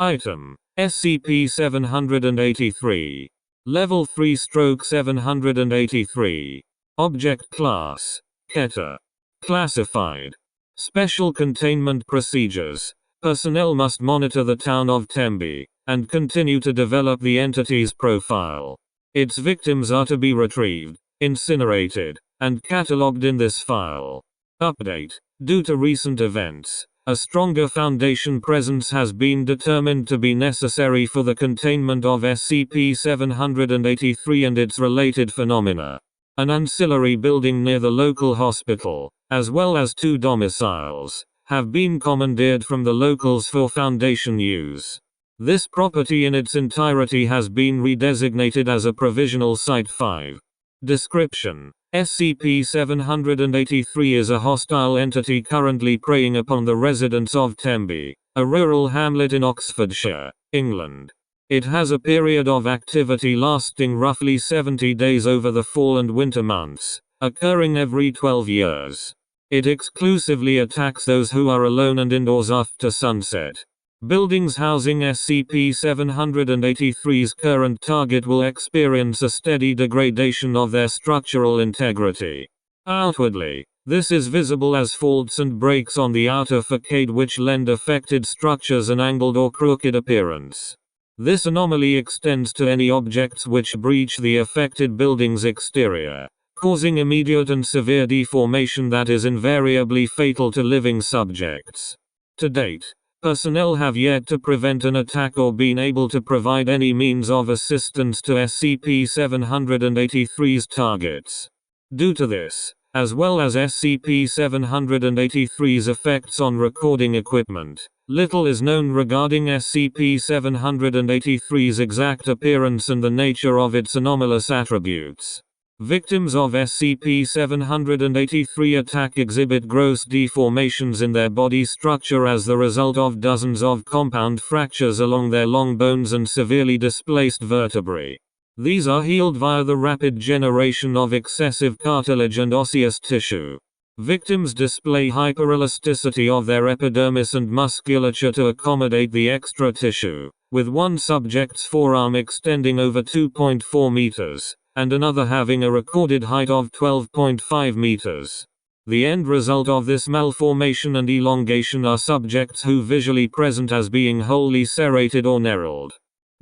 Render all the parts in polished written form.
Item: SCP-783. Level 3/783. Object Class: Keter. Classified: Special Containment Procedures. Personnel must monitor the town of Tembe, and continue to develop the entity's profile. Its victims are to be retrieved, incinerated, and catalogued in this file. Update: due to recent events, a stronger Foundation presence has been determined to be necessary for the containment of SCP-783 and its related phenomena. An ancillary building near the local hospital, as well as 2 domiciles, have been commandeered from the locals for Foundation use. This property in its entirety has been redesignated as a Provisional Site 5. Description: SCP-783 is a hostile entity currently preying upon the residents of Tembe, a rural hamlet in Oxfordshire, England. It has a period of activity lasting roughly 70 days over the fall and winter months, occurring every 12 years. It exclusively attacks those who are alone and indoors after sunset. Buildings housing SCP-783's current target will experience a steady degradation of their structural integrity. Outwardly, this is visible as faults and breaks on the outer facade which lend affected structures an angled or crooked appearance. This anomaly extends to any objects which breach the affected building's exterior, causing immediate and severe deformation that is invariably fatal to living subjects. To date, personnel have yet to prevent an attack or been able to provide any means of assistance to SCP-783's targets. Due to this, as well as SCP-783's effects on recording equipment, little is known regarding SCP-783's exact appearance and the nature of its anomalous attributes. Victims of SCP-783 attack exhibit gross deformations in their body structure as the result of dozens of compound fractures along their long bones and severely displaced vertebrae. These are healed via the rapid generation of excessive cartilage and osseous tissue. Victims display hyperelasticity of their epidermis and musculature to accommodate the extra tissue, with one subject's forearm extending over 2.4 meters. And another having a recorded height of 12.5 meters. The end result of this malformation and elongation are subjects who visually present as being wholly serrated or knurled.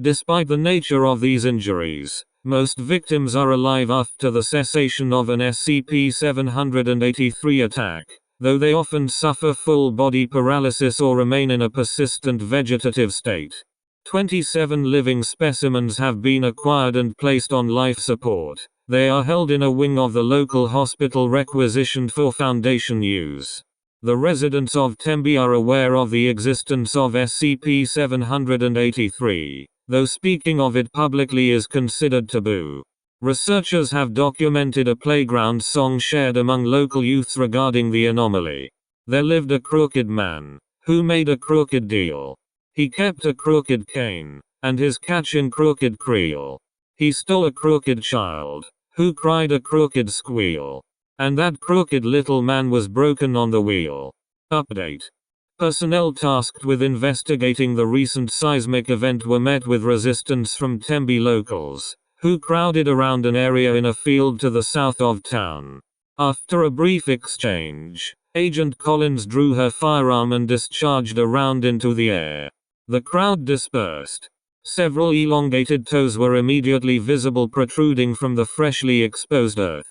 Despite the nature of these injuries, most victims are alive after the cessation of an SCP-783 attack, though they often suffer full body paralysis or remain in a persistent vegetative state. 27 living specimens have been acquired and placed on life support. They are held in a wing of the local hospital requisitioned for Foundation use. The residents of Tembe are aware of the existence of SCP-783, though speaking of it publicly is considered taboo. Researchers have documented a playground song shared among local youths regarding the anomaly. There lived a crooked man, who made a crooked deal. He kept a crooked cane, and his catch in crooked creel. He stole a crooked child, who cried a crooked squeal. And that crooked little man was broken on the wheel. Update: personnel tasked with investigating the recent seismic event were met with resistance from Tembe locals, who crowded around an area in a field to the south of town. After a brief exchange, Agent Collins drew her firearm and discharged a round into the air. The crowd dispersed. Several elongated toes were immediately visible protruding from the freshly exposed earth.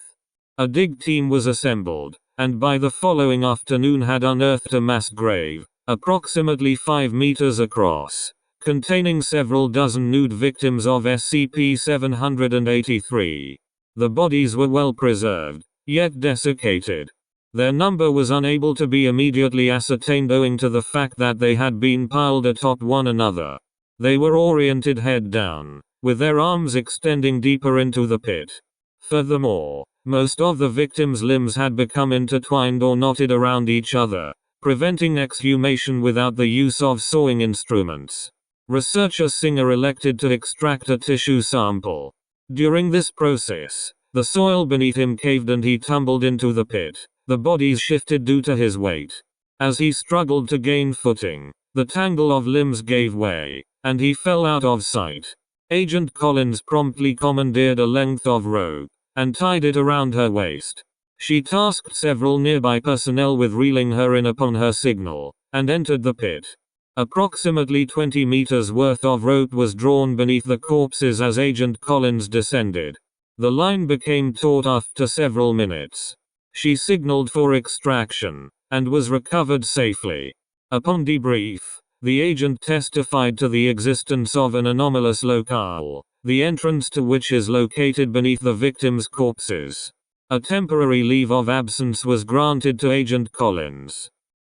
A dig team was assembled, and by the following afternoon had unearthed a mass grave, approximately 5 meters across, containing several dozen nude victims of SCP-783. The bodies were well preserved, yet desiccated. Their number was unable to be immediately ascertained owing to the fact that they had been piled atop one another. They were oriented head down, with their arms extending deeper into the pit. Furthermore, most of the victims' limbs had become intertwined or knotted around each other, preventing exhumation without the use of sawing instruments. Researcher Singer elected to extract a tissue sample. During this process, the soil beneath him caved and he tumbled into the pit. The bodies shifted due to his weight. As he struggled to gain footing, The tangle of limbs gave way, and he fell out of sight. Agent Collins promptly commandeered a length of rope and tied it around her waist. She tasked several nearby personnel with reeling her in upon her signal, and entered the pit. Approximately 20 meters worth of rope was drawn beneath the corpses as Agent Collins descended. The line became taut after several minutes. She signaled for extraction, and was recovered safely. Upon debrief, the agent testified to the existence of an anomalous locale, the entrance to which is located beneath the victims' corpses. A temporary leave of absence was granted to Agent Collins.